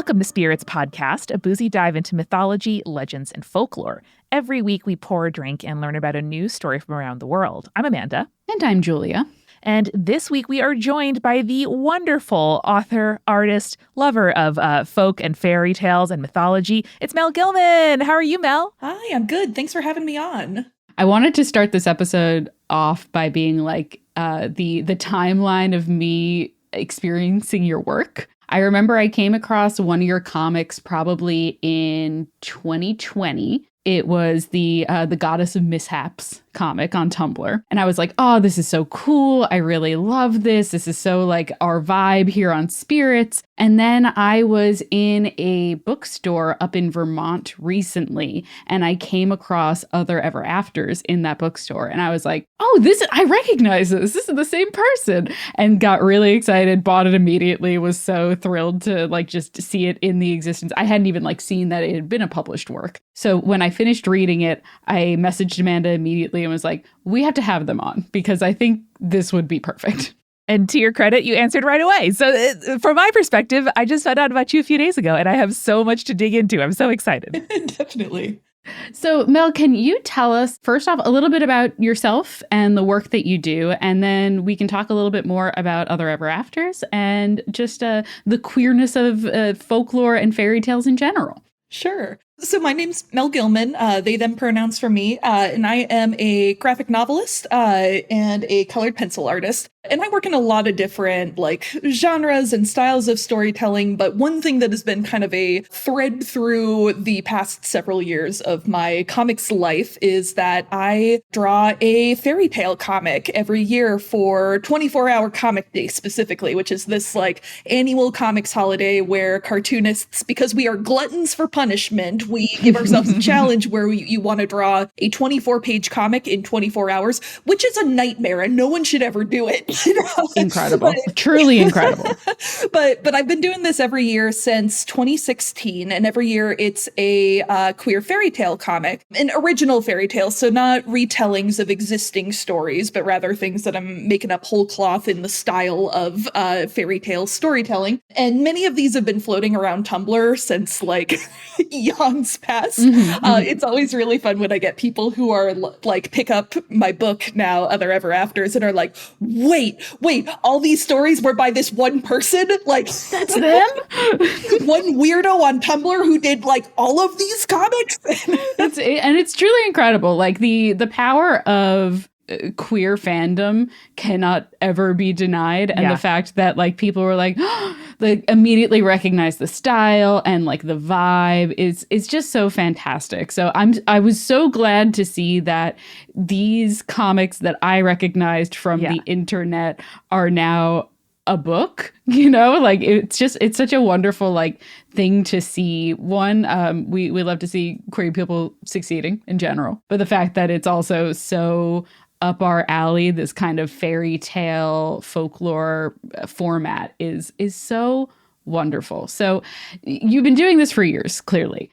Welcome to Spirits Podcast, a boozy dive into mythology, legends, and folklore. Every week we pour a drink and learn about a new story from around the world. I'm Amanda. And I'm Julia. And this week we are joined by the wonderful author, artist, lover of folk and fairy tales and mythology. It's Mel Gillman. How are you, Mel? Hi, I'm good. Thanks for having me on. I wanted to start this episode off by being like the timeline of me experiencing your work. I remember I came across one of your comics probably in 2020. It was the Goddess of Mishaps comic on Tumblr. And I was like, oh, this is so cool. I really love this. This is so like our vibe here on Spirits. And then I was in a bookstore up in Vermont recently, and I came across Other Ever Afters in that bookstore. And I was like, oh, I recognize this. This is the same person. And got really excited, bought it immediately, was so thrilled to like just see it in the existence. I hadn't even like seen that it had been a published work. So when I finished reading it, I messaged Amanda immediately and was like, we have to have them on because I think this would be perfect. And to your credit, you answered right away. So from my perspective, I just found out about you a few days ago and I have so much to dig into. I'm so excited. Definitely. So Mel, can you tell us first off a little bit about yourself and the work that you do? And then we can talk a little bit more about Other Ever Afters and just the queerness of folklore and fairy tales in general. Sure. So my name's Mel Gillman, they them pronouns for me, and I am a graphic novelist and a colored pencil artist. And I work in a lot of different like genres and styles of storytelling, but one thing that has been kind of a thread through the past several years of my comics life is that I draw a fairy tale comic every year for 24-hour Comic Day specifically, which is this like annual comics holiday where cartoonists, because we are gluttons for punishment, we give ourselves a challenge where you want to draw a 24-page comic in 24 hours, which is a nightmare and no one should ever do it. You know? Incredible. Truly incredible. But I've been doing this every year since 2016, and every year it's a queer fairy tale comic, an original fairy tale, so not retellings of existing stories, but rather things that I'm making up whole cloth in the style of fairy tale storytelling. And many of these have been floating around Tumblr since like eons past. It's always really fun when I get people who are like pick up my book now, Other Ever Afters, and are like, wait, all these stories were by this one person? Like, that's them? One weirdo on Tumblr who did like all of these comics? And it's truly incredible. Like the power of queer fandom cannot ever be denied. And the fact that like people were like, they immediately recognize the style and like the vibe is just so fantastic. So I was so glad to see that these comics that I recognized from the internet are now a book, you know, like it's such a wonderful like thing to see. One, we love to see queer people succeeding in general, but the fact that it's also so up our alley, this kind of fairy tale folklore format is so wonderful. So you've been doing this for years, clearly.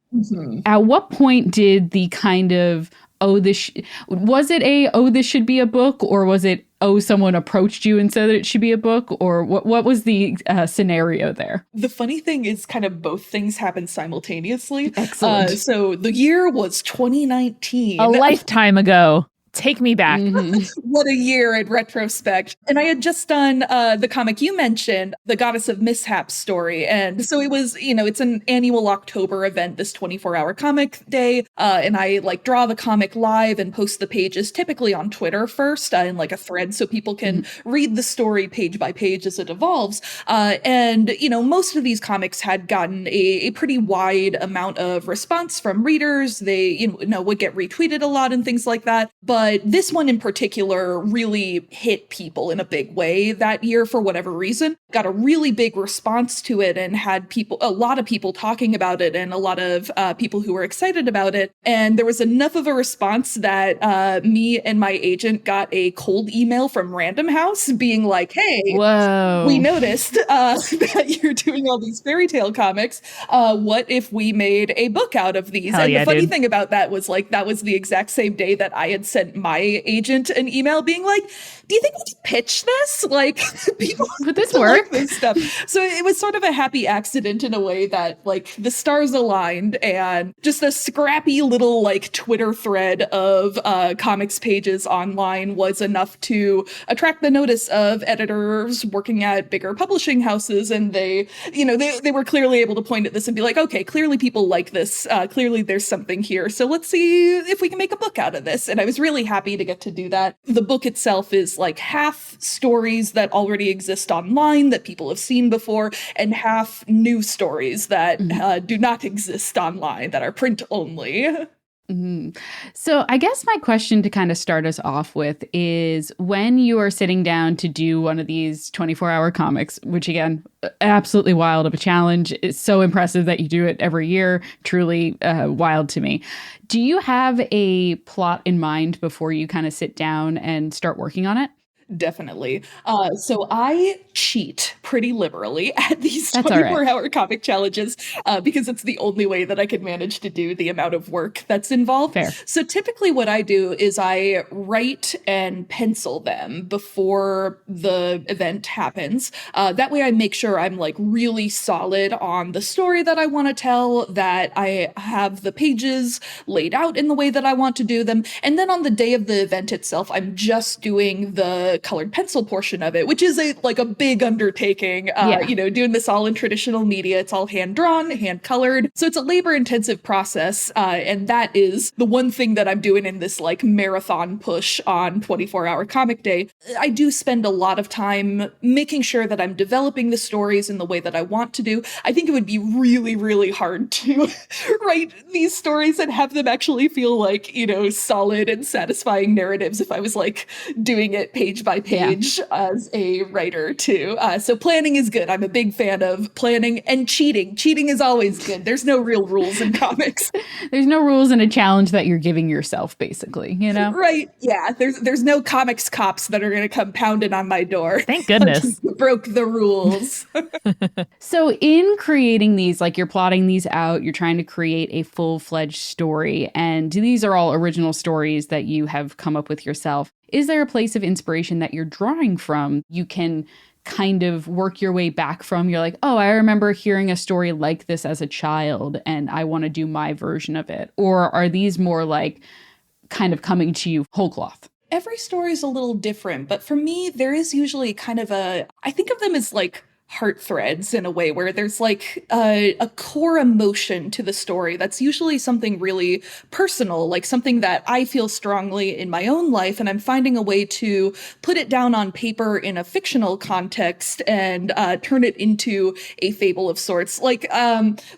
At what point did the kind of, this should be a book, or was it, someone approached you and said that it should be a book, or what was the scenario there? The funny thing is kind of both things happened simultaneously. Excellent. So the year was 2019. A lifetime ago. Take me back. What a year in retrospect. And I had just done the comic you mentioned, the Goddess of Mishaps story. And so it was, you know, it's an annual October event, this 24-hour comic day. And I like draw the comic live and post the pages typically on Twitter first in like a thread so people can read the story page by page as it evolves. And, you know, most of these comics had gotten a pretty wide amount of response from readers. They, you know, would get retweeted a lot and things like that. But this one in particular really hit people in a big way that year for whatever reason. Got a really big response to it and had a lot of people talking about it and a lot of people who were excited about it. And there was enough of a response that me and my agent got a cold email from Random House being like, hey, whoa, we noticed that you're doing all these fairy tale comics. What if we made a book out of these? Hell and yeah, the funny dude. thing about that was like, that was the exact same day that I had sent sent my agent an email being like, do you think we could pitch this? Like, people would this work? Like this stuff. So it was sort of a happy accident in a way that like the stars aligned, and just a scrappy little like Twitter thread of comics pages online was enough to attract the notice of editors working at bigger publishing houses. And they were clearly able to point at this and be like, okay, clearly people like this. Clearly there's something here. So let's see if we can make a book out of this. And I was really happy to get to do that. The book itself is like half stories that already exist online that people have seen before, and half new stories that do not exist online, that are print only. Mm-hmm. So I guess my question to kind of start us off with is, when you are sitting down to do one of these 24-hour comics, which again, absolutely wild of a challenge. It's so impressive that you do it every year. Truly wild to me. Do you have a plot in mind before you kind of sit down and start working on it? Definitely. So I cheat pretty liberally at these 24-hour comic challenges because it's the only way that I can manage to do the amount of work that's involved. Fair. So typically what I do is I write and pencil them before the event happens. That way I make sure I'm like really solid on the story that I want to tell, that I have the pages laid out in the way that I want to do them. And then on the day of the event itself, I'm just doing the colored pencil portion of it, which is a big undertaking, doing this all in traditional media. It's all hand drawn, hand colored. So it's a labor intensive process. And that is the one thing that I'm doing in this like marathon push on 24-hour comic day. I do spend a lot of time making sure that I'm developing the stories in the way that I want to do. I think it would be really, really hard to write these stories and have them actually feel like, solid and satisfying narratives if I was like doing it page by page as a writer too. So planning is good. I'm a big fan of planning, and cheating. Cheating is always good. There's no real rules in comics. There's no rules in a challenge that you're giving yourself, basically, Right. Yeah. There's no comics cops that are going to come pounding on my door. Thank goodness. Broke the rules. So in creating these, like you're plotting these out, you're trying to create a full-fledged story, and these are all original stories that you have come up with yourself. Is there a place of inspiration that you're drawing from? You can kind of work your way back from. You're like, oh, I remember hearing a story like this as a child, and I want to do my version of it. Or are these more like kind of coming to you whole cloth? Every story is a little different, but for me, there is usually kind of I think of them as like heart threads in a way, where there's like a core emotion to the story that's usually something really personal, like something that I feel strongly in my own life, and I'm finding a way to put it down on paper in a fictional context and turn it into a fable of sorts. Like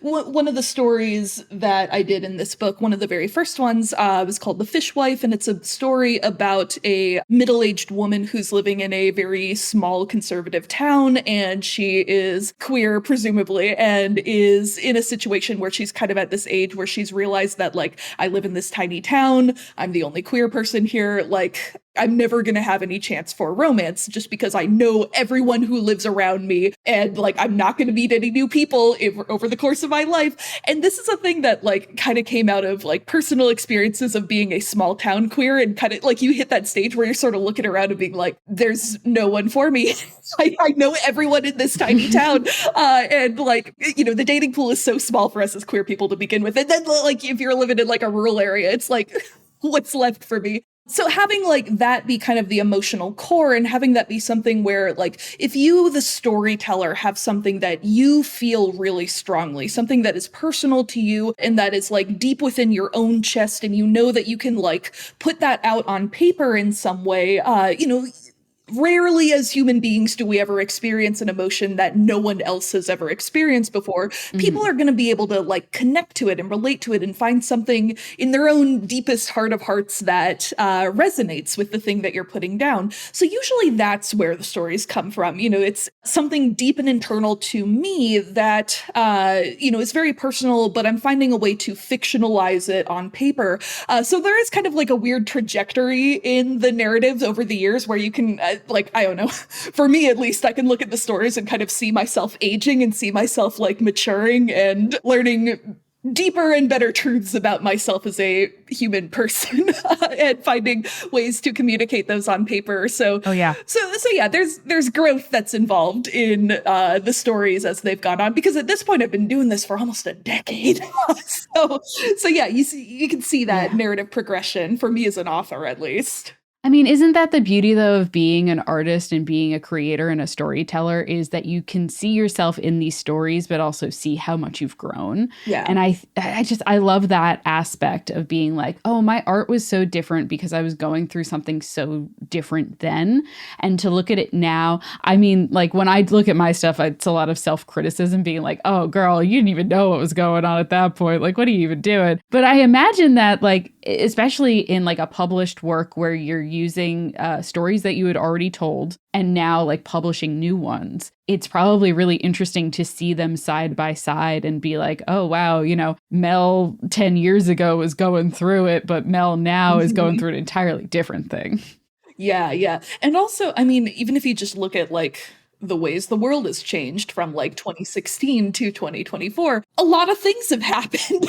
one of the stories that I did in this book, one of the very first ones, was called The Fishwife, and it's a story about a middle-aged woman who's living in a very small conservative town, and she is queer, presumably, and is in a situation where she's kind of at this age where she's realized that, like, I live in this tiny town, I'm the only queer person here, like, I'm never going to have any chance for romance just because I know everyone who lives around me, and like I'm not going to meet any new people over the course of my life. And this is a thing that like kind of came out of like personal experiences of being a small town queer, and kind of like you hit that stage where you're sort of looking around and being like, there's no one for me. I know everyone in this tiny town. And like, the dating pool is so small for us as queer people to begin with. And then like if you're living in like a rural area, it's like, what's left for me? So having like that be kind of the emotional core, and having that be something where like if you, the storyteller, have something that you feel really strongly, something that is personal to you and that is like deep within your own chest, and you know that you can like put that out on paper in some way, rarely as human beings do we ever experience an emotion that no one else has ever experienced before. People are going to be able to like connect to it and relate to it and find something in their own deepest heart of hearts that resonates with the thing that you're putting down. So usually that's where the stories come from. It's something deep and internal to me that, is very personal, but I'm finding a way to fictionalize it on paper. So there is kind of like a weird trajectory in the narratives over the years where you can I don't know, for me at least, I can look at the stories and kind of see myself aging and see myself like maturing and learning deeper and better truths about myself as a human person and finding ways to communicate those on paper. So, so yeah, there's growth that's involved in the stories as they've gone on, because at this point I've been doing this for almost a decade. so yeah, you can see that narrative progression for me as an author, at least. I mean, isn't that the beauty, though, of being an artist and being a creator and a storyteller, is that you can see yourself in these stories, but also see how much you've grown. Yeah. And I love that aspect of being like, oh, my art was so different because I was going through something so different then. And to look at it now, I mean, like when I look at my stuff, it's a lot of self-criticism, being like, oh, girl, you didn't even know what was going on at that point. Like, what are you even doing? But I imagine that, like, especially in like a published work where you're using stories that you had already told and now like publishing new ones, it's probably really interesting to see them side by side and be like, oh, wow, you know, Mel 10 years ago was going through it, but Mel now is going through an entirely different thing. Yeah. And also, I mean, even if you just look at like the ways the world has changed from like 2016 to 2024, a lot of things have happened.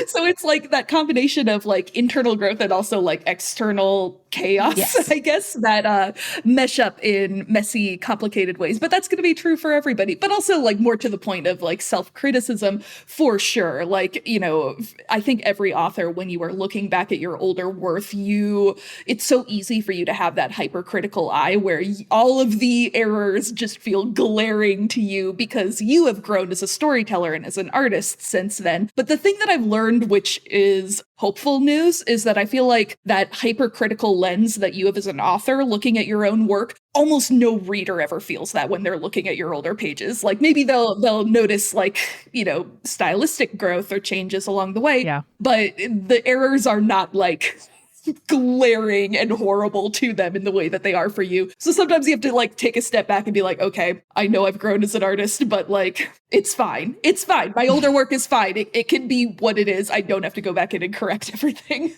So it's like that combination of like internal growth and also like external chaos, I guess, that mesh up in messy, complicated ways. But that's going to be true for everybody. But also like more to the point of like self-criticism, for sure. Like, you know, I think every author, when you are looking back at your older work, it's so easy for you to have that hypercritical eye where all of the errors just feel glaring to you because you have grown as a storyteller and as an artist since then. But the thing that I've learned, which is hopeful news, is that I feel like that hypercritical lens that you have as an author looking at your own work, almost no reader ever feels that when they're looking at your older pages. Like maybe they'll notice like, you know, stylistic growth or changes along the way, but the errors are not like glaring and horrible to them in the way that they are for you. So sometimes you have to like take a step back and be like, okay, I know I've grown as an artist, but like, it's fine. It's fine. My older work is fine. It can be what it is. I don't have to go back in and correct everything.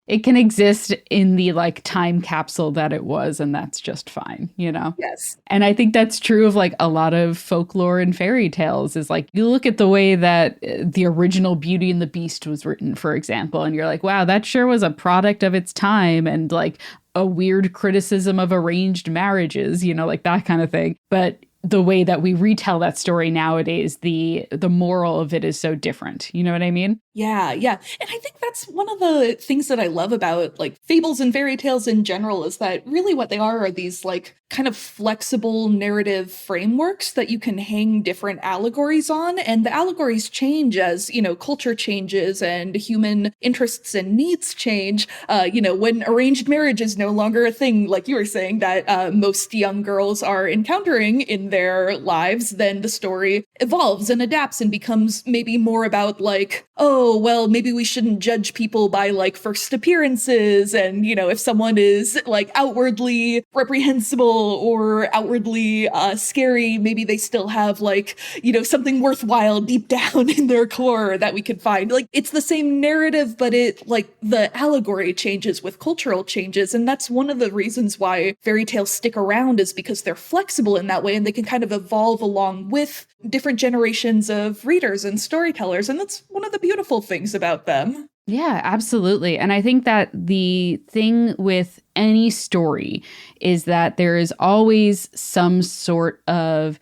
It can exist in the like time capsule that it was, and that's just fine, you know? Yes. And I think that's true of like a lot of folklore and fairy tales, is like you look at the way that the original Beauty and the Beast was written, for example, and you're like, wow, that sure was a product of its time and like a weird criticism of arranged marriages, you know, like that kind of thing. But the way that we retell that story nowadays, the moral of it is so different. You know what I mean? Yeah. And I think that's one of the things that I love about like fables and fairy tales in general, is that really what they are these like kind of flexible narrative frameworks that you can hang different allegories on. And the allegories change as, you know, culture changes and human interests and needs change. You know, when arranged marriage is no longer a thing, like you were saying, that most young girls are encountering in their lives, then the story evolves and adapts and becomes maybe more about like, oh, well, maybe we shouldn't judge people by like first appearances. And, you know, if someone is like outwardly reprehensible or outwardly scary, maybe they still have like, you know, something worthwhile deep down in their core that we could find. Like it's the same narrative, but it like the allegory changes with cultural changes. And that's one of the reasons why fairy tales stick around, is because they're flexible in that way and they can kind of evolve along with different generations of readers and storytellers. And that's one of the beautiful things about them. Yeah, absolutely. And I think that the thing with any story is that there is always some sort of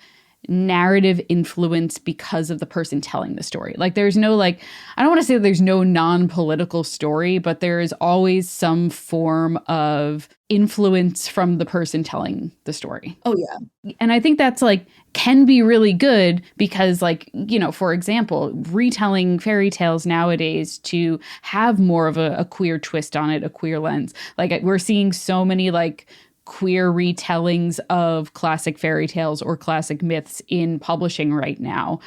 narrative influence because of the person telling the story. Like there's no like, I don't want to say that there's no non-political story, but there is always some form of influence from the person telling the story. Oh yeah. And I think that's like can be really good because like, you know, for example, retelling fairy tales nowadays to have more of a queer twist on it, a queer lens. Like we're seeing so many like queer retellings of classic fairy tales or classic myths in publishing right now,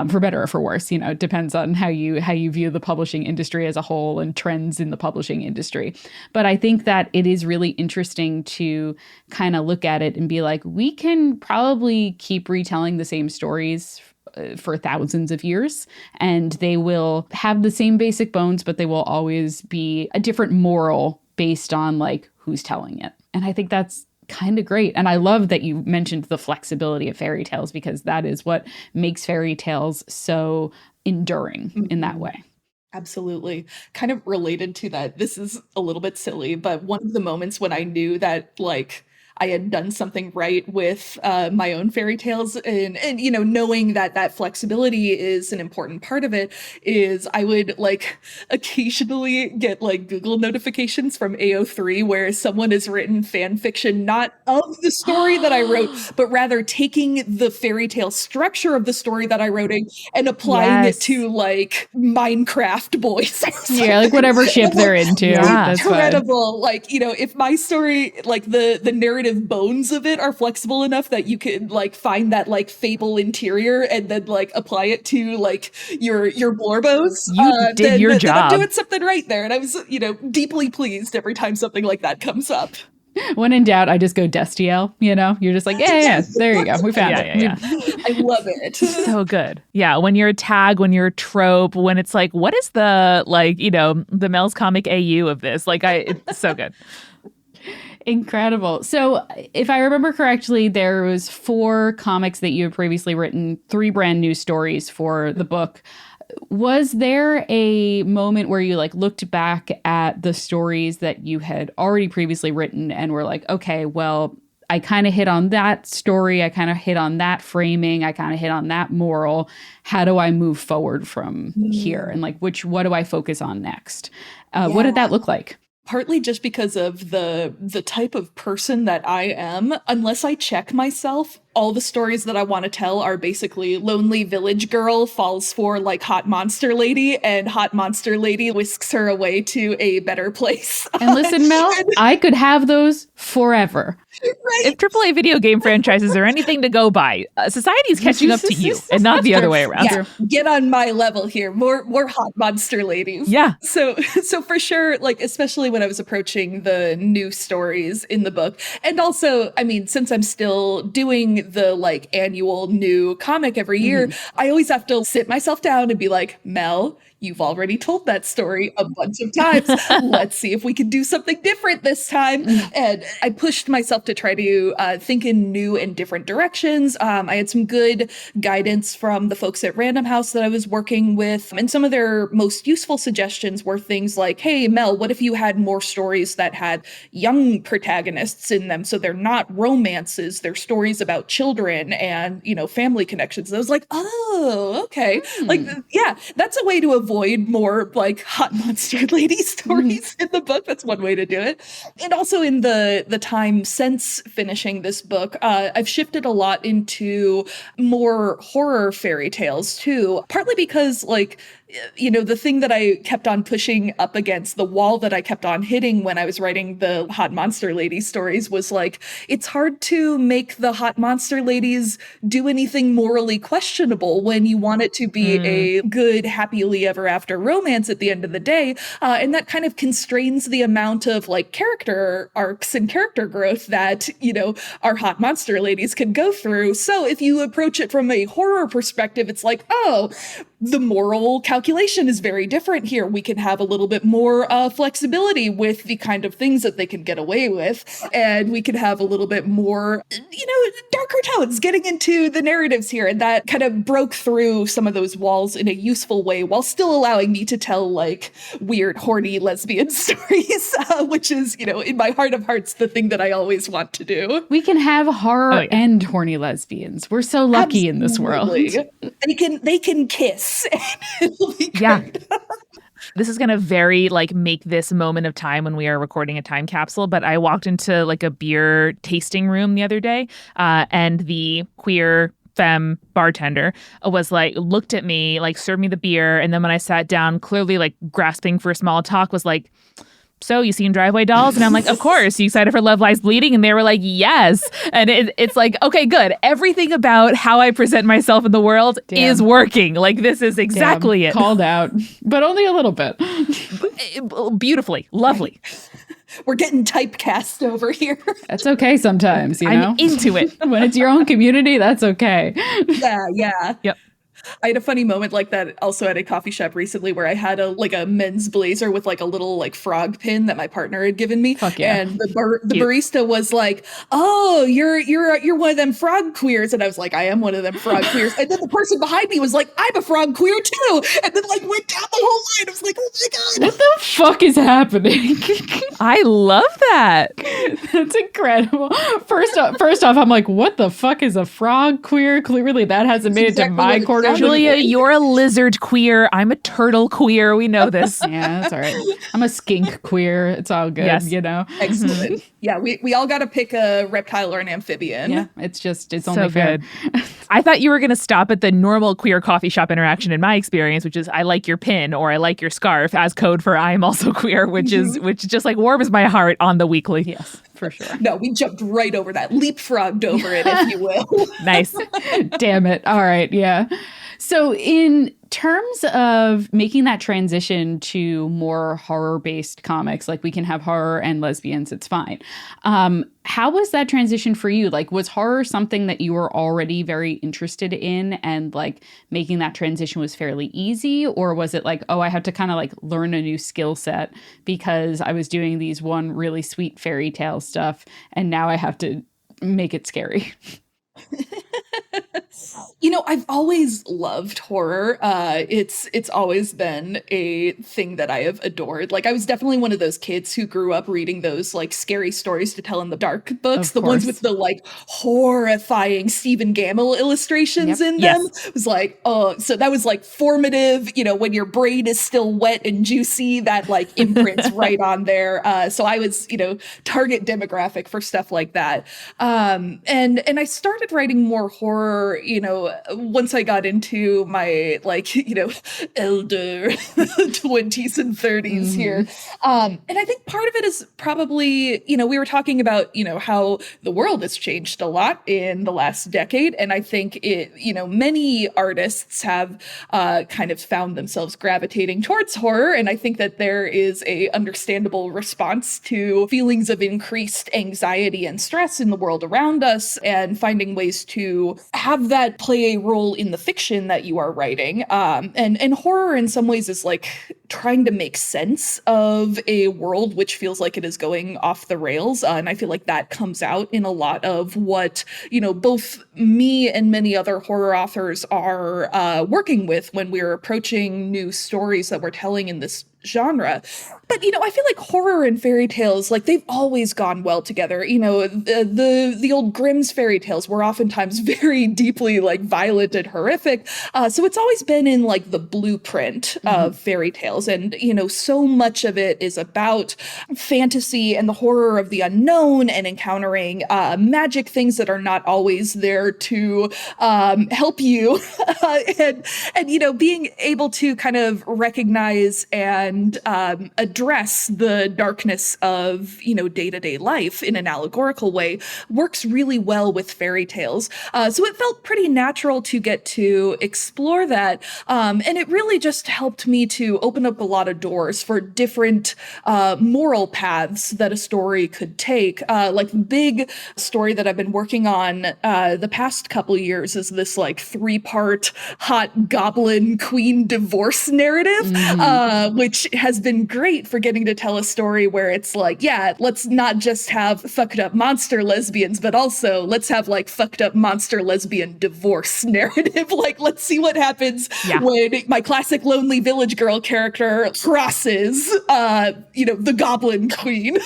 for better or for worse. You know, it depends on how you view the publishing industry as a whole and trends in the publishing industry. But I think that it is really interesting to kind of look at it and be like, we can probably keep retelling the same stories for thousands of years, and they will have the same basic bones, but they will always be a different moral based on like who's telling it. And I think that's kind of great. And I love that you mentioned the flexibility of fairy tales, because that is what makes fairy tales so enduring in that way. Absolutely. Kind of related to that. This is a little bit silly, but one of the moments when I knew that like I had done something right with my own fairy tales, and you know, knowing that that flexibility is an important part of it, is I would like occasionally get like Google notifications from AO3 where someone has written fan fiction not of the story that I wrote, but rather taking the fairy tale structure of the story that I wrote and applying it to like Minecraft boys. Yeah, like whatever ship they're into. Yeah. That's Incredible. fine. Like, you know, if my story, like the narrative bones of it are flexible enough that you can like find that like fable interior and then like apply it to like your blorbos, You did your job. then I'm doing something right there. And I was, you know, deeply pleased every time something like that comes up. When in doubt, I just go Destiel, you know? You're just like, yeah, there you go. We found it. Yeah. I love it. So good. Yeah. When you're a tag, when you're a trope, when it's like, what is the, like, you know, the Mel's comic AU of this? Like, it's so good. Incredible. So if I remember correctly, there was 4 comics that you had previously written, 3 brand new stories for the book. Was there a moment where you like looked back at the stories that you had already previously written and were like, okay, well, I kind of hit on that story. I kind of hit on that framing. I kind of hit on that moral. How do I move forward from here? And like, what do I focus on next? What did that look like? Partly just because of the type of person that I am. Unless I check myself, all the stories that I want to tell are basically lonely village girl falls for like hot monster lady, and hot monster lady whisks her away to a better place. And listen, Mel, I could have those forever. Right? If AAA video game franchises are anything to go by, society is catching up to you and not the other way around. Yeah, get on my level here. More hot monster ladies. Yeah. So for sure, like especially when I was approaching the new stories in the book, and also, I mean, since I'm still doing the like annual new comic every year, I always have to sit myself down and be like, Mel, you've already told that story a bunch of times. Let's see if we can do something different this time. And I pushed myself to try to think in new and different directions. I had some good guidance from the folks at Random House that I was working with. And some of their most useful suggestions were things like, hey, Mel, what if you had more stories that had young protagonists in them? So they're not romances, they're stories about children and, you know, family connections. And I was like, oh, okay. Like, yeah, that's a way to avoid more like hot monster lady stories in the book. That's one way to do it. And also in the time since finishing this book, I've shifted a lot into more horror fairy tales too, partly because like, you know, the thing that I kept on pushing up against, the wall that I kept on hitting when I was writing the hot monster lady stories was like, it's hard to make the hot monster ladies do anything morally questionable when you want it to be a good, happily ever after romance at the end of the day. And that kind of constrains the amount of like character arcs and character growth that, you know, our hot monster ladies can go through. So if you approach it from a horror perspective, it's like, oh, the moral calculation is very different here. We can have a little bit more flexibility with the kind of things that they can get away with. And we can have a little bit more, you know, darker tones getting into the narratives here. And that kind of broke through some of those walls in a useful way while still allowing me to tell like weird, horny lesbian stories, which is, you know, in my heart of hearts, the thing that I always want to do. We can have horror and horny lesbians. We're so lucky in this world. They can kiss. Yeah. This is going to very like make this moment of time when we are recording a time capsule. But I walked into like a beer tasting room the other day and the queer femme bartender was like, looked at me, like served me the beer. And then when I sat down, clearly like grasping for small talk, was like, so you seen Driveway Dolls? And I'm like, of course. You excited for Love Lies Bleeding? And they were like, yes. And it's like, okay, good. Everything about how I present myself in the world is working. Like, this is exactly it. Called out, but only a little bit. Beautifully. Lovely. We're getting typecast over here. That's okay sometimes, you know? I'm into it. When it's your own community, that's okay. Yeah. Yep. I had a funny moment like that also at a coffee shop recently where I had a men's blazer with like a little like frog pin that my partner had given me. Fuck yeah. And the barista was like, "Oh, you're one of them frog queers." And I was like, "I am one of them frog queers." And then the person behind me was like, "I'm a frog queer too." And then like went down the whole line. I was like, "Oh my God. What the fuck is happening?" I love that. That's incredible. First off, I'm like, what the fuck is a frog queer? Clearly that hasn't made it to my quarter. Julia, you're a lizard queer. I'm a turtle queer. We know this. Yeah, that's all right. I'm a skink queer. It's all good, Yes. you know? Excellent. Yeah, we all got to pick a reptile or an amphibian. Yeah, it's So only fair. good. I thought you were going to stop at the normal queer coffee shop interaction in my experience, which is I like your pin or I like your scarf as code for I am also queer, which just like warms my heart on the weekly. Yes, for sure. No, we jumped right over that, leapfrogged over it, if you will. Nice. Damn it. All right. Yeah. So in terms of making that transition to more horror-based comics, like we can have horror and lesbians, it's fine. How was that transition for you? Like, was horror something that you were already very interested in and like making that transition was fairly easy? Or was it like, oh, I have to kind of like learn a new skill set because I was doing these one really sweet fairy tale stuff and now I have to make it scary? I've always loved horror. It's always been a thing that I have adored. Like, I was definitely one of those kids who grew up reading those like scary stories to tell in the dark books, the ones with the like horrifying Stephen Gamble illustrations in them. Yes. It was like, oh, so that was like formative, when your brain is still wet and juicy, that like imprints right on there. So I was, target demographic for stuff like that. And I started writing more horror, once I got into my elder 20s and 30s here. And I think part of it is probably, we were talking about, how the world has changed a lot in the last decade. And I think many artists have kind of found themselves gravitating towards horror. And I think that there is a understandable response to feelings of increased anxiety and stress in the world around us and finding ways to have that play a role in the fiction that you are writing. And horror in some ways is like trying to make sense of a world which feels like it is going off the rails. And I feel like that comes out in a lot of what, both me and many other horror authors are working with when we're approaching new stories that we're telling in this genre. But, I feel like horror and fairy tales, like they've always gone well together. The old Grimm's fairy tales were oftentimes very deeply like violent and horrific. So it's always been in like the blueprint of fairy tales. And, so much of it is about fantasy and the horror of the unknown and encountering magic things that are not always there to help you. and, being able to kind of recognize and address the darkness of, day-to-day life in an allegorical way works really well with fairy tales. So it felt pretty natural to get to explore that. And it really just helped me to open up a lot of doors for different moral paths that a story could take. Like the big story that I've been working on the past couple years is this like 3-part hot goblin queen divorce narrative, which has been great for getting to tell a story where it's like, yeah, let's not just have fucked up monster lesbians, but also let's have like fucked up monster lesbian divorce narrative. Like, let's see what happens when my classic lonely village girl character crosses, the goblin queen.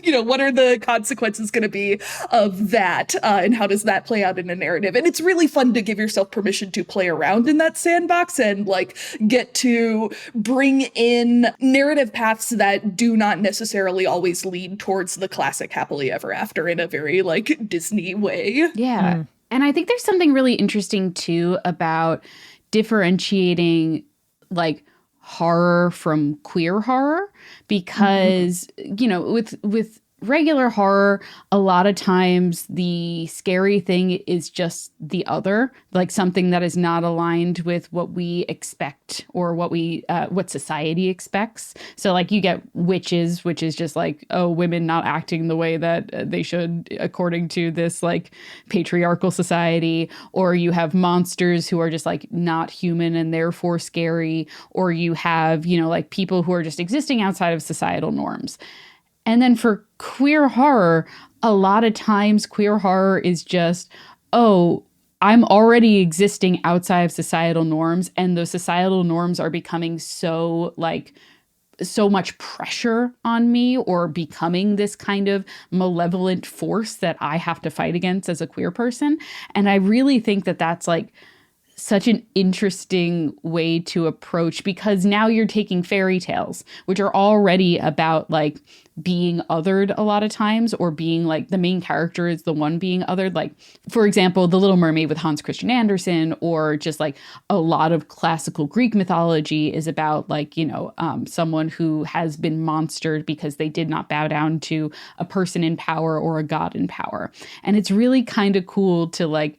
What are the consequences going to be of that? And how does that play out in a narrative? And it's really fun to give yourself permission to play around in that sandbox and like get to bring in narrative paths that do not necessarily always lead towards the classic happily ever after in a very like Disney way. Yeah. And I think there's something really interesting too about differentiating like horror from queer horror because, with regular horror, a lot of times the scary thing is just the other, like something that is not aligned with what we expect or what society expects. So like you get witches, which is just like, oh, women not acting the way that they should according to this like patriarchal society, or you have monsters who are just like not human and therefore scary, or you have, you know, like people who are just existing outside of societal norms. And then for queer horror, a lot of times queer horror is just, oh, I'm already existing outside of societal norms, and those societal norms are becoming so much pressure on me, or becoming this kind of malevolent force that I have to fight against as a queer person. And I really think that that's like such an interesting way to approach, because now you're taking fairy tales, which are already about like being othered a lot of times, or being like the main character is the one being othered. Like, for example, The Little Mermaid with Hans Christian Andersen, or just like a lot of classical Greek mythology is about like, you know, someone who has been monstered because they did not bow down to a person in power or a god in power. And it's really kind of cool to like,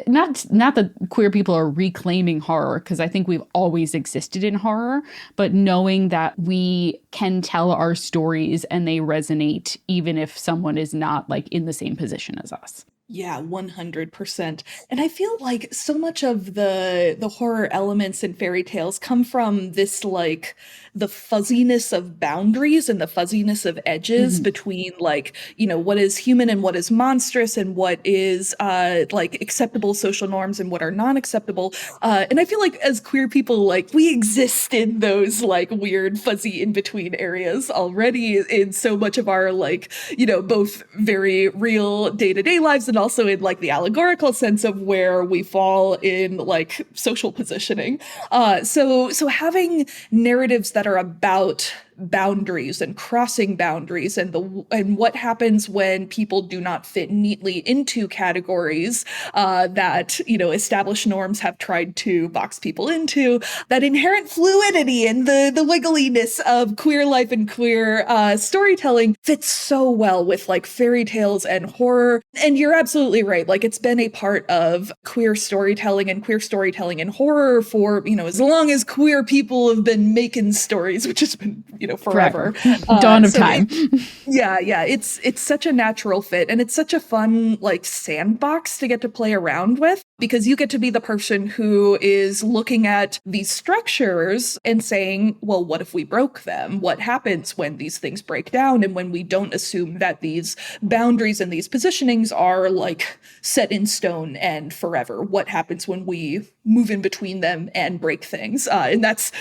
not that queer people are reclaiming horror, because I think we've always existed in horror, but knowing that we can tell our stories and they resonate even if someone is not like in the same position as us. Yeah, 100%. And I feel like so much of the horror elements in fairy tales come from this like the fuzziness of boundaries and the fuzziness of edges between like, you know, what is human and what is monstrous, and what is like acceptable social norms and what are non-acceptable. And I feel like as queer people, like we exist in those like weird fuzzy in-between areas already in so much of our like, you know, both very real day-to-day lives, and also in like the allegorical sense of where we fall in like social positioning. So having narratives that are about boundaries and crossing boundaries, and what happens when people do not fit neatly into categories that, you know, established norms have tried to box people into, that inherent fluidity and the wiggliness of queer life and queer storytelling fits so well with like fairy tales and horror. And you're absolutely right, like it's been a part of queer storytelling and horror for, you know, as long as queer people have been making stories, which has been, you know, forever. Dawn of time. It's such a natural fit, and it's such a fun like sandbox to get to play around with, because you get to be the person who is looking at these structures and saying, well, what if we broke them? What happens when these things break down, and when we don't assume that these boundaries and these positionings are like set in stone and forever? What happens when we move in between them and break things? And that's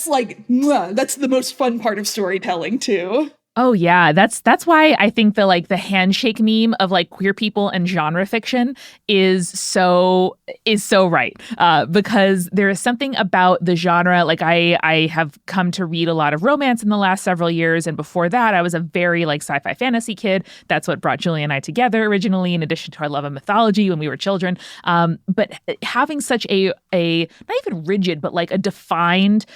like, that's the most fun part of storytelling too. Oh yeah, that's why I think the handshake meme of like queer people and genre fiction is so right, because there is something about the genre. Like I have come to read a lot of romance in the last several years, and before that I was a very like sci-fi fantasy kid. That's what brought Julie and I together originally, in addition to our love of mythology when we were children. But having such a not even rigid, but like a defined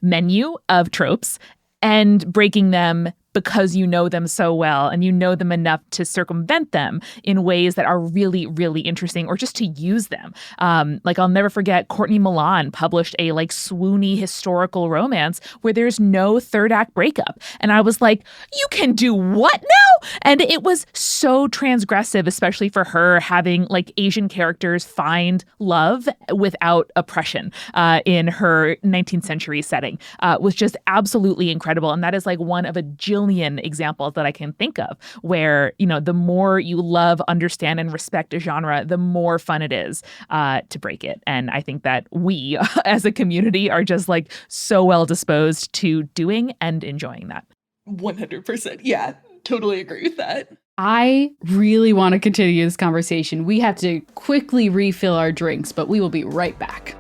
menu of tropes, and breaking them because you know them so well and you know them enough to circumvent them in ways that are really, really interesting, or just to use them. Like I'll never forget, Courtney Milan published a like swoony historical romance where there's no third act breakup. And I was like, you can do what now? And it was so transgressive, especially for her, having like Asian characters find love without oppression in her 19th century setting, was just absolutely incredible. And that is like one of a jillion examples that I can think of where, you know, the more you love, understand, and respect a genre, the more fun it is to break it. And I think that we as a community are just like so well disposed to doing and enjoying that. 100%. Yeah, totally agree with that. I really want to continue this conversation. We have to quickly refill our drinks, but we will be right back.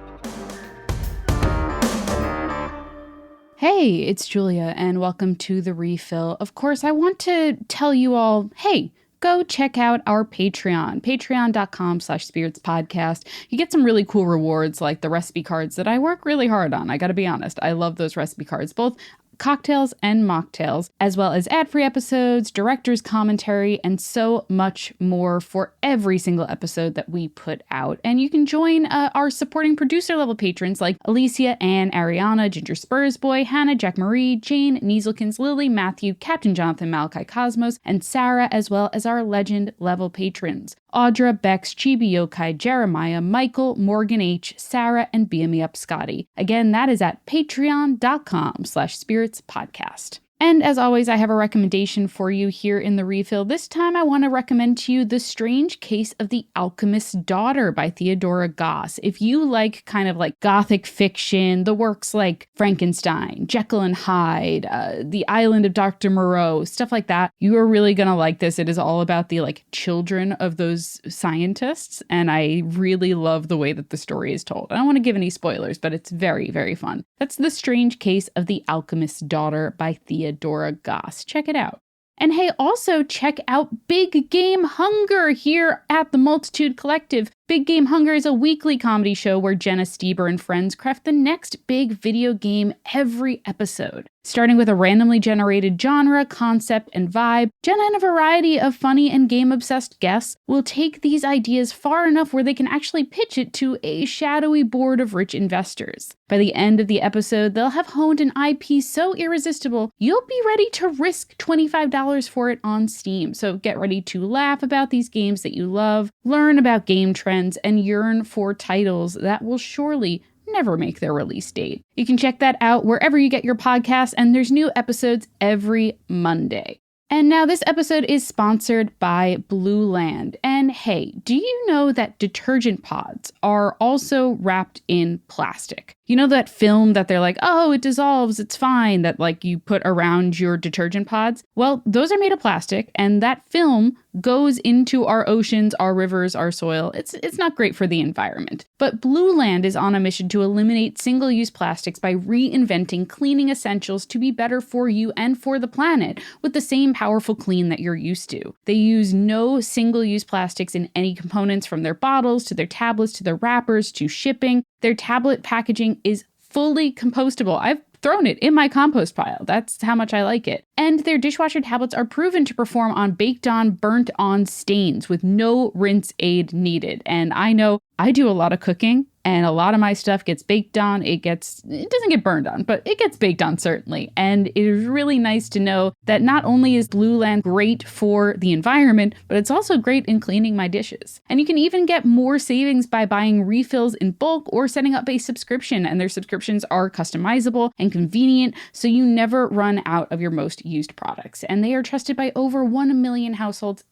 Hey, it's Julia, and welcome to The Refill. Of course, I want to tell you all, hey, go check out our Patreon, patreon.com/spiritspodcast. You get some really cool rewards like the recipe cards that I work really hard on. I got to be honest. I love those recipe cards, both cocktails and mocktails, as well as ad-free episodes, director's commentary, and so much more for every single episode that we put out. And you can join our supporting producer level patrons like Alicia, Anne, Ariana, Ginger Spursboy, Hannah, Jack Marie, Jane, Nieselkins, Lily, Matthew, Captain Jonathan, Malachi Cosmos, and Sarah, as well as our legend level patrons. Audra, Bex, Chibi Yokai, Jeremiah, Michael, Morgan H, Sarah, and Beam Me Up Scotty. Again, that is at patreon.com/spiritspodcast. And as always, I have a recommendation for you here in the refill. This time I want to recommend to you The Strange Case of the Alchemist's Daughter by Theodora Goss. If you like kind of like gothic fiction, the works like Frankenstein, Jekyll and Hyde, The Island of Dr. Moreau, stuff like that, you are really going to like this. It is all about the like children of those scientists, and I really love the way that the story is told. I don't want to give any spoilers, but it's very, very fun. That's The Strange Case of the Alchemist's Daughter by Theodora Goss. Check it out. And hey, also check out Big Game Hunger here at the Multitude Collective. Big Game Hunger is a weekly comedy show where Jenna Stieber and friends craft the next big video game every episode. Starting with a randomly generated genre, concept, and vibe, Jenna and a variety of funny and game-obsessed guests will take these ideas far enough where they can actually pitch it to a shadowy board of rich investors. By the end of the episode, they'll have honed an IP so irresistible, you'll be ready to risk $25 for it on Steam. So get ready to laugh about these games that you love, learn about game trends, and yearn for titles that will surely never make their release date. You can check that out wherever you get your podcasts, and there's new episodes every Monday. And now this episode is sponsored by Blue Land. And hey, do you know that detergent pods are also wrapped in plastic? You know that film that they're like, oh, it dissolves, it's fine, that like you put around your detergent pods? Well, those are made of plastic, and that film goes into our oceans, our rivers, our soil. It's not great for the environment. But Blue Land is on a mission to eliminate single-use plastics by reinventing cleaning essentials to be better for you and for the planet with the same powerful clean that you're used to. They use no single-use plastics in any components, from their bottles to their tablets to their wrappers to shipping. Their tablet packaging is fully compostable. I've thrown it in my compost pile. That's how much I like it. And their dishwasher tablets are proven to perform on baked-on, burnt-on stains with no rinse aid needed. And I know I do a lot of cooking, and a lot of my stuff gets baked on. It doesn't get burned on, but it gets baked on certainly. And it is really nice to know that not only is Blue Land great for the environment, but it's also great in cleaning my dishes. And you can even get more savings by buying refills in bulk or setting up a subscription. And their subscriptions are customizable and convenient, so you never run out of your most used products. And they are trusted by over 1 million households,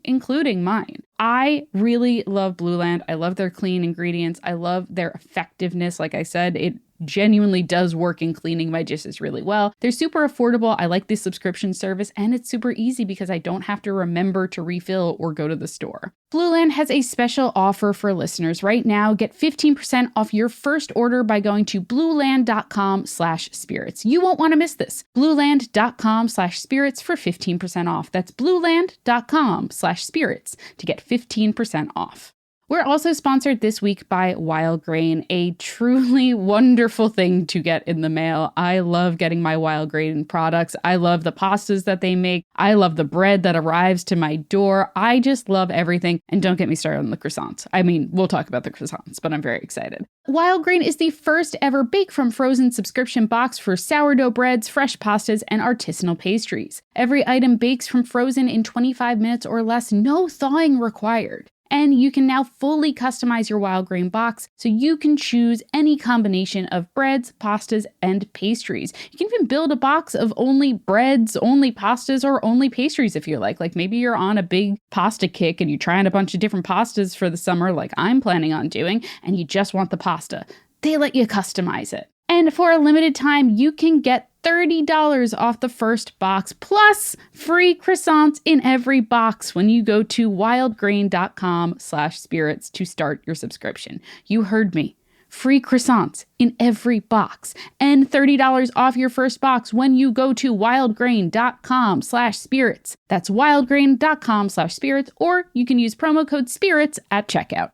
including mine. I really love Blue Land. I love their clean ingredients. I love their effectiveness. Like I said, it genuinely does work in cleaning my dishes really well. They're super affordable. I like the subscription service, and it's super easy because I don't have to remember to refill or go to the store. Blue Land has a special offer for listeners right now. Get 15% off your first order by going to blueland.com/spirits. You won't want to miss this. Blueland.com/spirits for 15% off. That's blueland.com/spirits to get 15% off. We're also sponsored this week by Wild Grain, a truly wonderful thing to get in the mail. I love getting my Wild Grain products. I love the pastas that they make. I love the bread that arrives to my door. I just love everything. And don't get me started on the croissants. I mean, we'll talk about the croissants, but I'm very excited. Wild Grain is the first ever Bake from Frozen subscription box for sourdough breads, fresh pastas, and artisanal pastries. Every item bakes from frozen in 25 minutes or less, no thawing required. And you can now fully customize your Wild Grain box so you can choose any combination of breads, pastas, and pastries. You can even build a box of only breads, only pastas, or only pastries if you like. Like maybe you're on a big pasta kick and you're trying a bunch of different pastas for the summer like I'm planning on doing, and you just want the pasta. They let you customize it. And for a limited time, you can get $30 off the first box, plus free croissants in every box when you go to wildgrain.com/spirits to start your subscription. You heard me. Free croissants in every box and $30 off your first box when you go to wildgrain.com/spirits. That's wildgrain.com/spirits, or you can use promo code SPIRITS at checkout.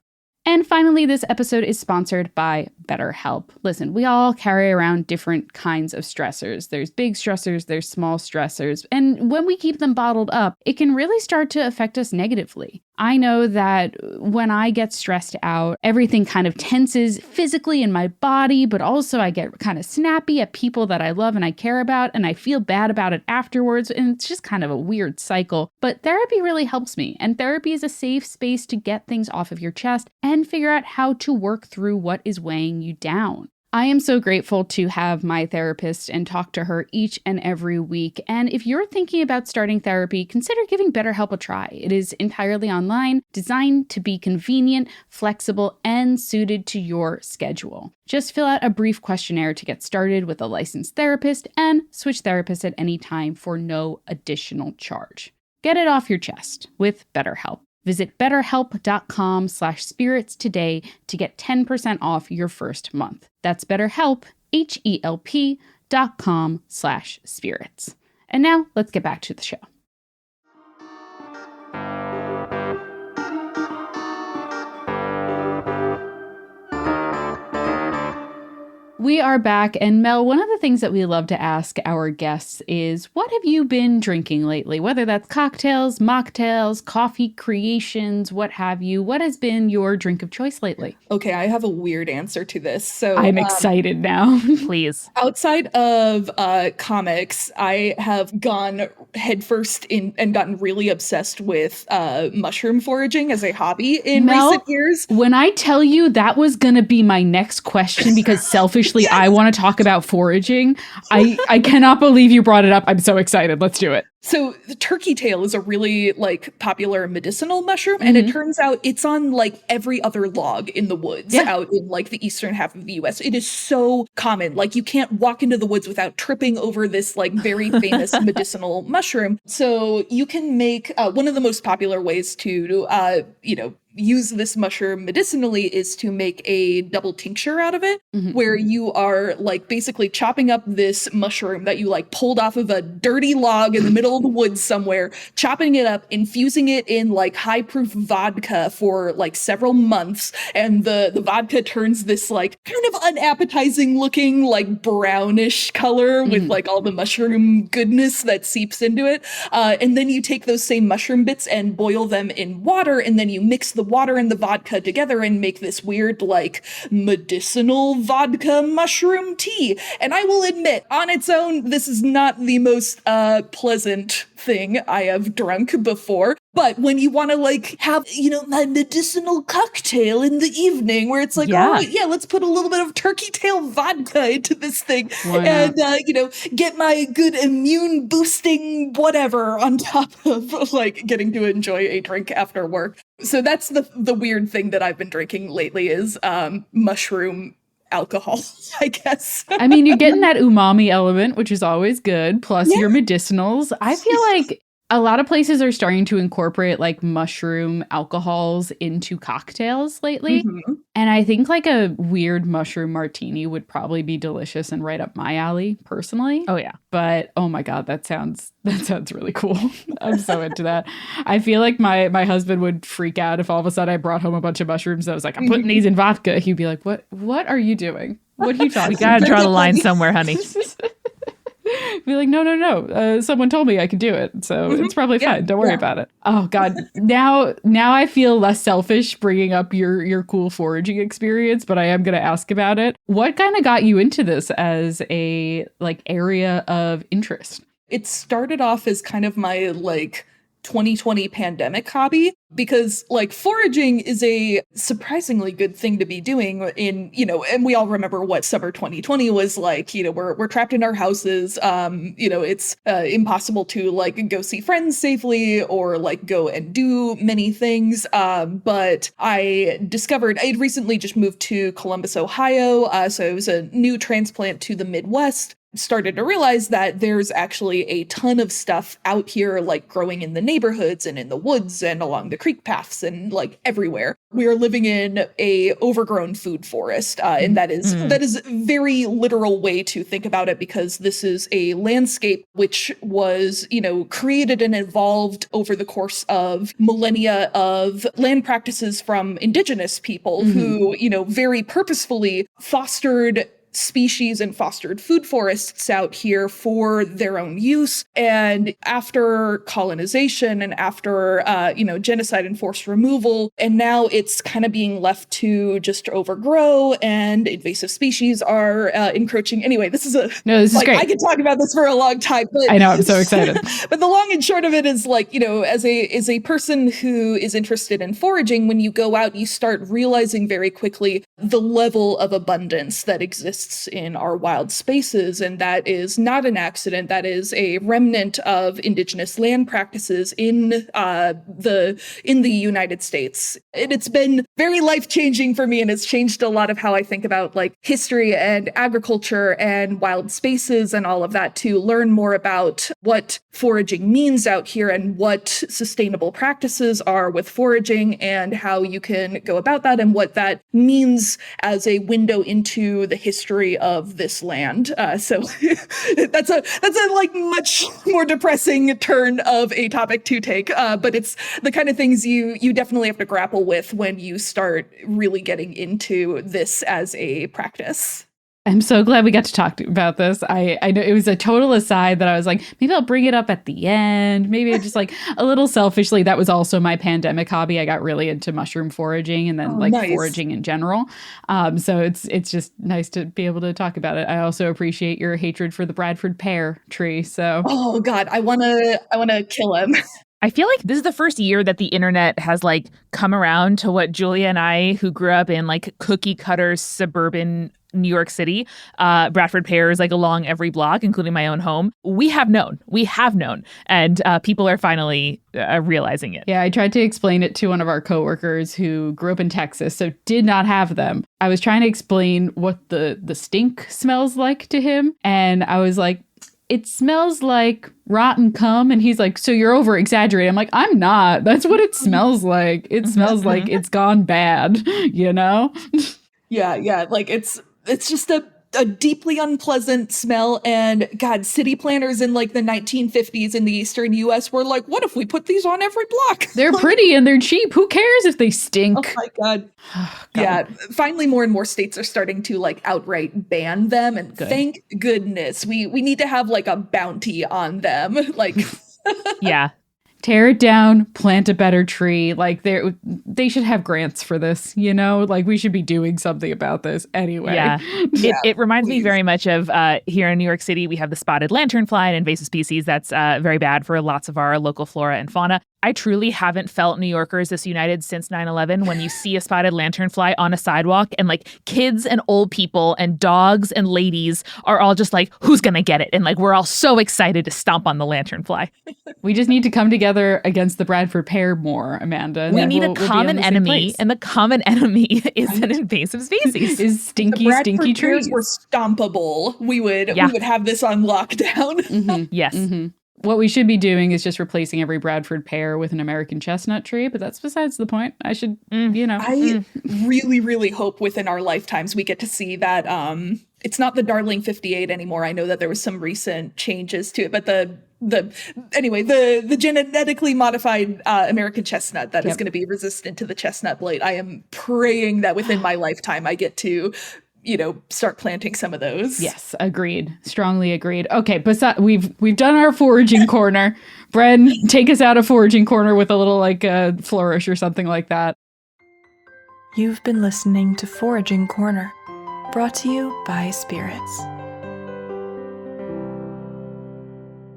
And finally, this episode is sponsored by BetterHelp. Listen, we all carry around different kinds of stressors. There's big stressors, there's small stressors. And when we keep them bottled up, it can really start to affect us negatively. I know that when I get stressed out, everything kind of tenses physically in my body, but also I get kind of snappy at people that I love and I care about, and I feel bad about it afterwards. And it's just kind of a weird cycle. But therapy really helps me. And therapy is a safe space to get things off of your chest and figure out how to work through what is weighing you down. I am so grateful to have my therapist and talk to her each and every week. And if you're thinking about starting therapy, consider giving BetterHelp a try. It is entirely online, designed to be convenient, flexible, and suited to your schedule. Just fill out a brief questionnaire to get started with a licensed therapist and switch therapists at any time for no additional charge. Get it off your chest with BetterHelp. Visit betterhelp.com/spirits today to get 10% off your first month. That's BetterHelp, HELP.com/spirits. And now let's get back to the show. We are back, and Mel, one of the things that we love to ask our guests is, what have you been drinking lately? Whether that's cocktails, mocktails, coffee creations, what have you. What has been your drink of choice lately? Okay, I have a weird answer to this. So I'm excited now. Please. Outside of comics, I have gone headfirst in and gotten really obsessed with mushroom foraging as a hobby in recent years. When I tell you that was going to be my next question, because selfishly, yes, I want to talk about foraging. I cannot believe you brought it up. I'm so excited. Let's do it. So the turkey tail is a really popular medicinal mushroom, and it turns out it's on every other log in the woods out in the eastern half of the US. It is so common. You can't walk into the woods without tripping over this very famous medicinal mushroom. So you can make one of the most popular ways to use this mushroom medicinally is to make a double tincture out of it, where you are basically chopping up this mushroom that you pulled off of a dirty log in the middle of the woods somewhere, chopping it up, infusing it in high proof vodka for several months, and the vodka turns this kind of unappetizing looking brownish color with all the mushroom goodness that seeps into it, and then you take those same mushroom bits and boil them in water, and then you mix the water and the vodka together and make this weird medicinal vodka mushroom tea. And I will admit, on its own, this is not the most pleasant thing I have drunk before. But when you want to have, my medicinal cocktail in the evening where it's all right, let's put a little bit of turkey tail vodka into this thing and, get my good immune boosting whatever on top of getting to enjoy a drink after work. So that's the weird thing that I've been drinking lately is mushroom alcohol, I guess. I mean, you're getting that umami element, which is always good, plus your medicinals. I feel like a lot of places are starting to incorporate mushroom alcohols into cocktails lately. And I think a weird mushroom martini would probably be delicious and right up my alley personally. Oh yeah. But oh my God, that sounds really cool. I'm so into that. I feel like my husband would freak out if all of a sudden I brought home a bunch of mushrooms. I was like, I'm putting these in vodka. He'd be like, what are you doing? What are you talking about? We gotta draw the line somewhere, honey. Be like, no. Someone told me I could do it. So it's probably fine. Don't worry about it. Oh God. Now I feel less selfish bringing up your cool foraging experience, but I am going to ask about it. What kind of got you into this as a area of interest? It started off as kind of my 2020 pandemic hobby, because foraging is a surprisingly good thing to be doing in, and we all remember what summer 2020 was we're trapped in our houses. It's impossible to go see friends safely or go and do many things. But I discovered I had recently just moved to Columbus, Ohio. So it was a new transplant to the Midwest. started to realize that there's actually a ton of stuff out here, like growing in the neighborhoods and in the woods and along the creek paths and like everywhere. We are living in a overgrown food forest. And that is a very literal way to think about it, because this is a landscape which was, created and evolved over the course of millennia of land practices from indigenous people who, very purposefully fostered species and fostered food forests out here for their own use. And after colonization and after, genocide and forced removal, and now it's kind of being left to just overgrow, and invasive species are encroaching. Anyway, this is great. I could talk about this for a long time, but I know, I'm so excited. But the long and short of it is as a person who is interested in foraging, when you go out, you start realizing very quickly the level of abundance that exists in our wild spaces. And that is not an accident. That is a remnant of indigenous land practices in the United States. And it's been very life-changing for me, and it's changed a lot of how I think about like history and agriculture and wild spaces and all of that, to learn more about what foraging means out here and what sustainable practices are with foraging and how you can go about that and what that means as a window into the history of this land. So that's a like much more depressing turn of a topic to take. But it's the kind of things you definitely have to grapple with when you start really getting into this as a practice. I'm so glad we got to talk about this. I know it was a total aside that I was like, maybe I'll bring it up at the end. Maybe just like a little selfishly, that was also my pandemic hobby. I got really into mushroom foraging and then nice. Foraging in general. So it's just nice to be able to talk about it. I also appreciate your hatred for the Bradford pear tree. So oh God, I wanna kill him. I feel like this is the first year that the internet has like come around to what Julia and I, who grew up in like cookie cutter suburban New York City, Bradford pears like along every block, including my own home. We have known, and people are finally realizing it. Yeah, I tried to explain it to one of our coworkers who grew up in Texas, so did not have them. I was trying to explain what the stink smells like to him, and I was like, it smells like rotten cum. And he's like, so you're over exaggerating. I'm like, I'm not. That's what it smells like. It smells like it's gone bad, Yeah. Like it's just a deeply unpleasant smell. And God, city planners in like the 1950s in the Eastern US were like, what if we put these on every block? They're pretty and they're cheap. Who cares if they stink? Oh my God. Yeah. Finally, more and more states are starting to like outright ban them. And thank goodness we need to have like a bounty on them. Like, yeah. Tear it down, plant a better tree. Like they should have grants for this, like we should be doing something about this anyway. Yeah. It reminds me very much of here in New York City, we have the spotted lanternfly, an invasive species that's very bad for lots of our local flora and fauna. I truly haven't felt New Yorkers this united since 9/11 when you see a spotted lanternfly on a sidewalk and like kids and old people and dogs and ladies are all just like, who's going to get it? And like, we're all so excited to stomp on the lanternfly. We just need to come together against the Bradford pear more, Amanda. We need a common enemy, and the common enemy is an invasive species. Is stinky trees. Were stompable. We would have this on lockdown. Mm-hmm. Yes. Mm-hmm. What we should be doing is just replacing every Bradford pear with an American chestnut tree, but that's besides the point. I should, I really, really hope within our lifetimes we get to see that. It's not the Darling 58 anymore. I know that there was some recent changes to it, but the genetically modified American chestnut that is going to be resistant to the chestnut blight. I am praying that within my lifetime I get to start planting some of those. Yes, agreed. Strongly agreed. Okay, but we've done our foraging corner. Bren, take us out of foraging corner with a little like flourish or something like that. You've been listening to Foraging Corner, brought to you by Spirits.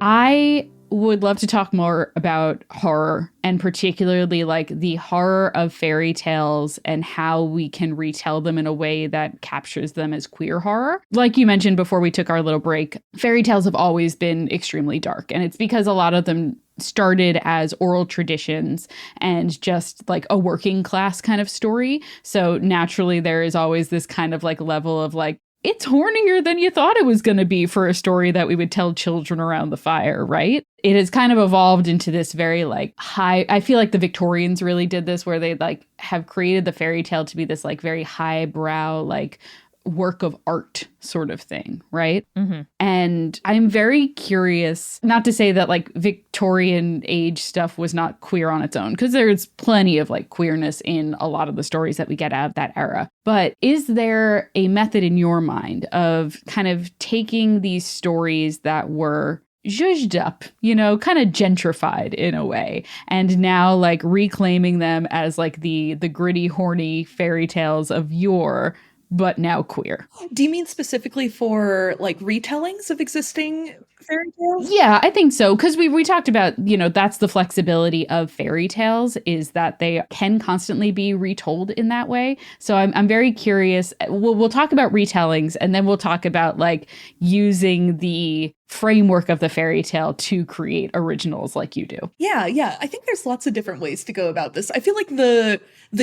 I would love to talk more about horror, and particularly like the horror of fairy tales and how we can retell them in a way that captures them as queer horror. Like you mentioned before we took our little break, fairy tales have always been extremely dark, and it's because a lot of them started as oral traditions and just like a working class kind of story. So naturally there is always this kind of like level of like it's hornier than you thought it was going to be for a story that we would tell children around the fire, right? It has kind of evolved into this very like high, I feel like the Victorians really did this, where they like have created the fairy tale to be this like very highbrow, like work of art sort of thing, right? Mm-hmm. And I'm very curious, not to say that like Victorian age stuff was not queer on its own, because there's plenty of like queerness in a lot of the stories that we get out of that era. But is there a method in your mind of kind of taking these stories that were zhuzhed up, you know, kind of gentrified in a way, and now like reclaiming them as like the gritty, horny fairy tales of yore, but now queer? Do you mean specifically for like retellings of existing fairy tales? Yeah, I think so. Because we talked about, you know, that's the flexibility of fairy tales, is that they can constantly be retold in that way. So I'm very curious. We'll talk about retellings, and then we'll talk about like using the framework of the fairy tale to create originals like you do. Yeah. I think there's lots of different ways to go about this. I feel like the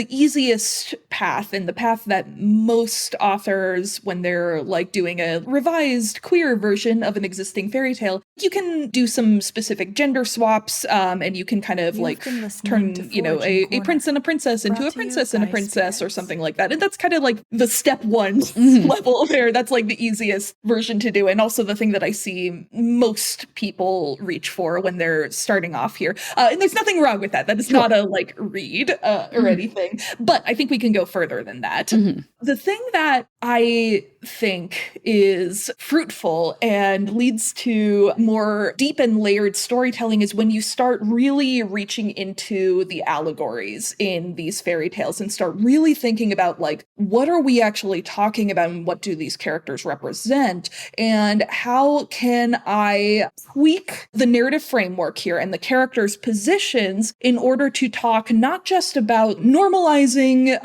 easiest path, and the path that most authors, when they're like doing a revised queer version of an existing fairy tale, you can do some specific gender swaps, and you can kind of like turn, you know, a prince and a princess into a princess and a princess or something like that. And that's kind of like the step one level there. That's like the easiest version to do. And also the thing that I see most people reach for when they're starting off here. And there's nothing wrong with that. That is not a like read or anything. But I think we can go further than that. The thing that I think is fruitful and leads to more deep and layered storytelling is when you start really reaching into the allegories in these fairy tales and start really thinking about like, what are we actually talking about and what do these characters represent, and how can I tweak the narrative framework here and the characters' positions in order to talk not just about normalizing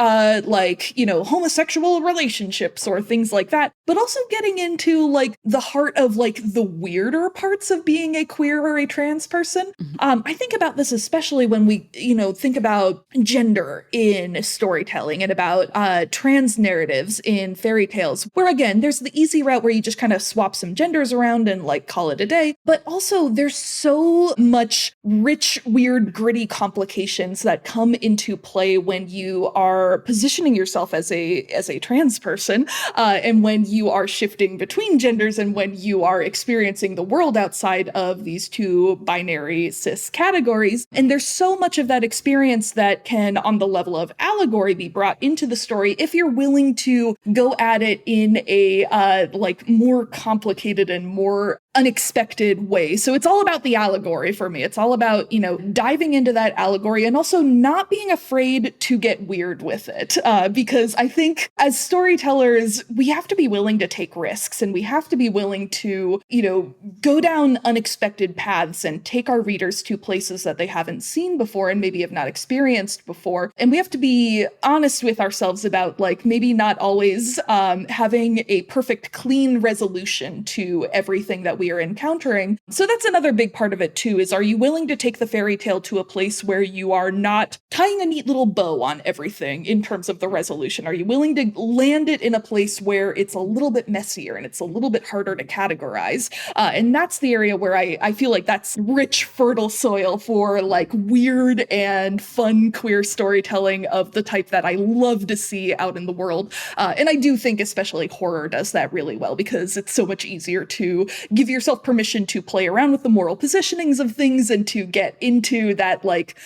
like, you know, homosexual relationships or things like that, but also getting into like the heart of like the weirder parts of being a queer or a trans person. I think about this especially when we, you know, think about gender in storytelling and about trans narratives in fairy tales, where again, there's the easy route where you just kind of swap some genders around and like call it a day. But also there's so much rich, weird, gritty complications that come into play when you are positioning yourself as a trans person, and when you are shifting between genders, and when you are experiencing the world outside of these two binary cis categories. And there's so much of that experience that can, on the level of allegory, be brought into the story if you're willing to go at it in a like more complicated and more unexpected way. So it's all about the allegory for me. It's all about, you know, diving into that allegory and also not being afraid to get weird with it. Because I think as storytellers, we have to be willing to take risks, and we have to be willing to, you know, go down unexpected paths and take our readers to places that they haven't seen before and maybe have not experienced before. And we have to be honest with ourselves about like maybe not always having a perfect, clean resolution to everything that we are encountering. So that's another big part of it too, is are you willing to take the fairy tale to a place where you are not tying a neat little bow on everything in terms of the resolution? Are you willing to land it in a place where it's a little bit messier and it's a little bit harder to categorize? And that's the area where I feel like that's rich, fertile soil for like weird and fun queer storytelling of the type that I love to see out in the world. And I do think especially horror does that really well, because it's so much easier to give yourself permission to play around with the moral positionings of things and to get into that like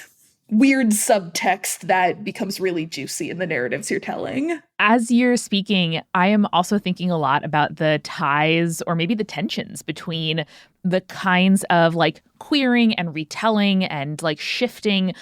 weird subtext that becomes really juicy in the narratives you're telling. As you're speaking, I am also thinking a lot about the ties or maybe the tensions between the kinds of like queering and retelling and like shifting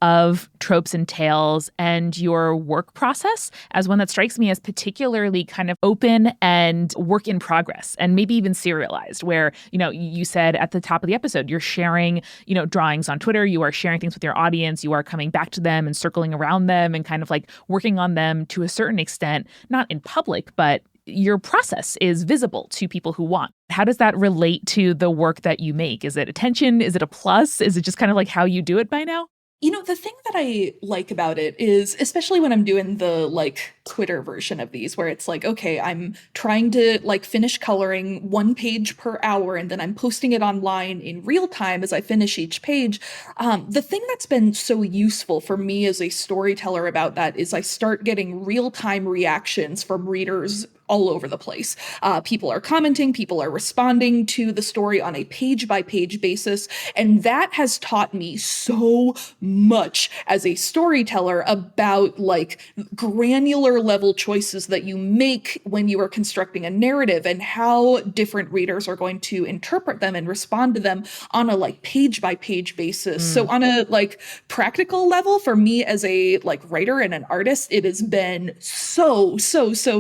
of tropes and tales and your work process as one that strikes me as particularly kind of open and work in progress and maybe even serialized, where, you know, you said at the top of the episode, you're sharing, you know, drawings on Twitter, you are sharing things with your audience, you are coming back to them and circling around them and kind of like working on them to a certain extent, not in public, but your process is visible to people who want. How does that relate to the work that you make? Is it a tension? Is it a plus? Is it just kind of like how you do it by now? The thing that I like about it is, especially when I'm doing the like Twitter version of these, where it's like, okay, I'm trying to like finish coloring 1 page per hour, and then I'm posting it online in real time as I finish each page. The thing that's been so useful for me as a storyteller about that is I start getting real time reactions from readers all over the place. People are commenting, people are responding to the story on a page by page basis. And that has taught me so much as a storyteller about like granular level choices that you make when you are constructing a narrative and how different readers are going to interpret them and respond to them on a like page by page basis. So on a like practical level for me as a like writer and an artist, it has been so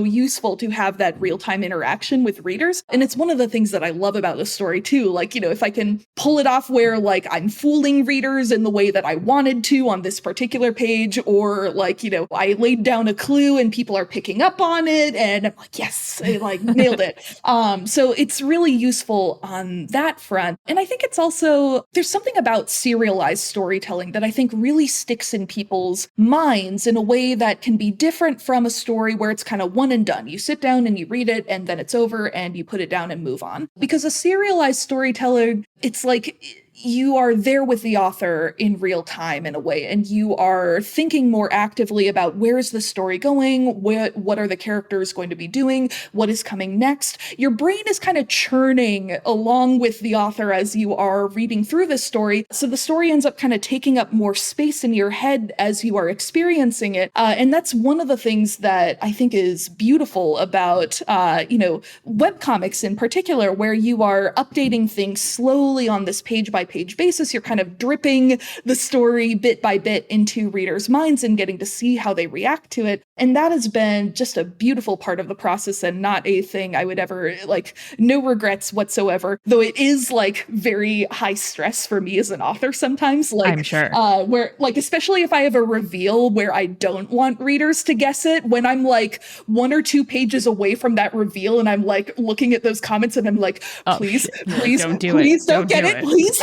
useful to have that real-time interaction with readers. And it's one of the things that I love about the story too. Like, if I can pull it off where like I'm fooling readers in the way that I wanted to on this particular page, or like, I laid down a clue and people are picking up on it and I'm like, yes, I like nailed it. So it's really useful on that front. And I think it's also, there's something about serialized storytelling that I think really sticks in people's minds in a way that can be different from a story where it's kind of one and done. You sit down and you read it and then it's over and you put it down and move on. Because a serialized storyteller, it's like you are there with the author in real time in a way, and you are thinking more actively about where is the story going, what are the characters going to be doing, what is coming next. Your brain is kind of churning along with the author as you are reading through this story. So the story ends up kind of taking up more space in your head as you are experiencing it. And that's one of the things that I think is beautiful about, webcomics in particular, where you are updating things slowly on this page by page basis. You're kind of dripping the story bit by bit into readers' minds and getting to see how they react to it. And that has been just a beautiful part of the process and not a thing I would ever, like, no regrets whatsoever. Though it is like very high stress for me as an author sometimes. Like, I'm sure. Where, like, especially if I have a reveal where I don't want readers to guess it, when I'm like 1 or 2 pages away from that reveal and I'm like looking at those comments and I'm like, please don't do please it. Don't get it, please.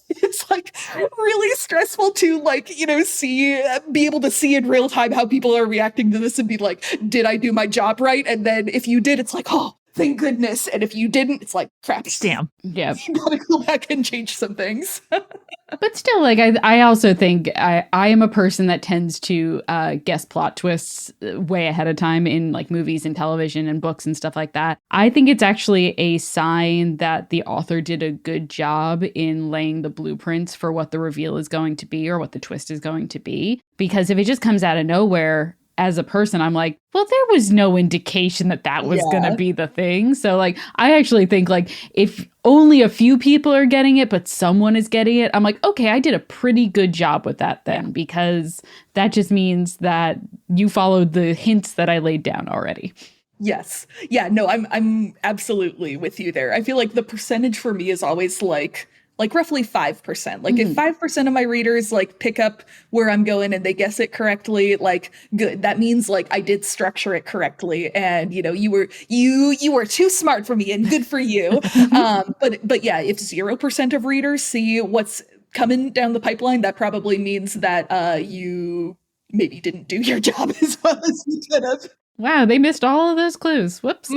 It's like really stressful to like, be able to see in real time how people are reacting to this and be like, did I do my job right? And then if you did, it's like, oh, thank goodness. And if you didn't, it's like, crap. Damn. Yeah. You gotta go back and change some things. But still, like, I also think I am a person that tends to guess plot twists way ahead of time in like movies and television and books and stuff like that. I think it's actually a sign that the author did a good job in laying the blueprints for what the reveal is going to be or what the twist is going to be. Because if it just comes out of nowhere, as a person, I'm like, well, there was no indication that was going to be the thing. So like, I actually think like if only a few people are getting it, but someone is getting it, I'm like, okay, I did a pretty good job with that then, because that just means that you followed the hints that I laid down already. Yes. Yeah, no, I'm absolutely with you there. I feel like the percentage for me is always like roughly 5%. Like if 5% of my readers like pick up where I'm going and they guess it correctly, like good. That means like I did structure it correctly, and you were too smart for me and good for you. But yeah, if 0% of readers see what's coming down the pipeline, that probably means that you maybe didn't do your job as well as you could have. Wow, they missed all of those clues. Whoops.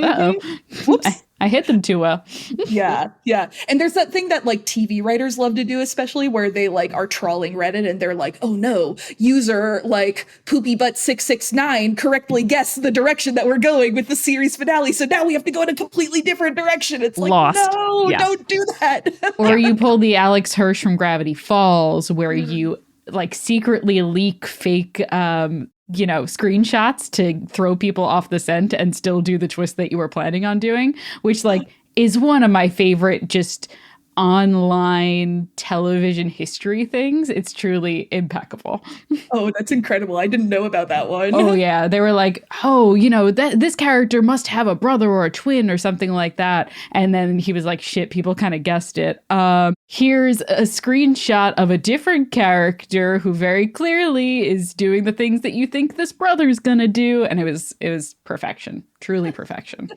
Whoops. I hit them too well. Yeah. And there's that thing that like TV writers love to do, especially where they like are trawling Reddit and they're like, oh no, user like poopy butt 669 correctly guessed the direction that we're going with the series finale. So now we have to go in a completely different direction. It's like, Lost. No, don't do that. Or you pull the Alex Hirsch from Gravity Falls, where you like secretly leak fake screenshots to throw people off the scent and still do the twist that you were planning on doing, which like is one of my favorite just online television history things. It's truly impeccable. Oh, that's incredible. I didn't know about that one. Oh yeah. They were like, this character must have a brother or a twin or something like that. And then he was like, shit, people kind of guessed it. Here's a screenshot of a different character who very clearly is doing the things that you think this brother's gonna do. And it was perfection, truly perfection.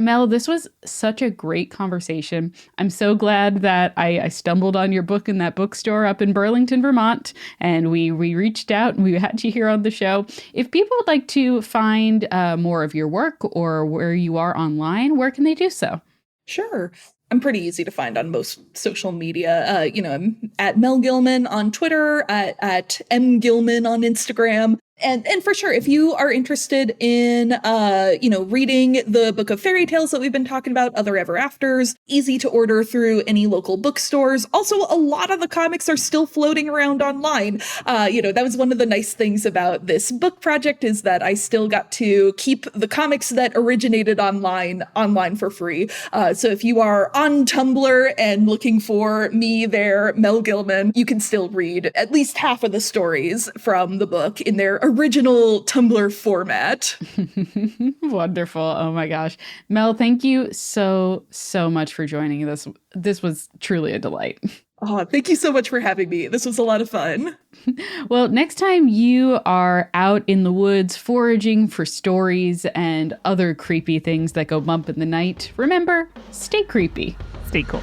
Mel, this was such a great conversation. I'm so glad that I stumbled on your book in that bookstore up in Burlington, Vermont, and we reached out and we had you here on the show. If people would like to find more of your work or where you are online, where can they do so? Sure. I'm pretty easy to find on most social media. I'm at Mel Gillman on Twitter, at M Gillman on Instagram. And for sure, if you are interested in, reading the book of fairy tales that we've been talking about, Other Ever Afters, easy to order through any local bookstores. Also, a lot of the comics are still floating around online. That was one of the nice things about this book project is that I still got to keep the comics that originated online for free. So if you are on Tumblr and looking for me there, Mel Gillman, you can still read at least half of the stories from the book in their original Tumblr format. Wonderful. Oh my gosh. Mel, thank you so much for joining us. This was truly a delight. Oh, thank you so much for having me. This was a lot of fun. Well, next time you are out in the woods foraging for stories and other creepy things that go bump in the night, remember, stay creepy. Stay cool.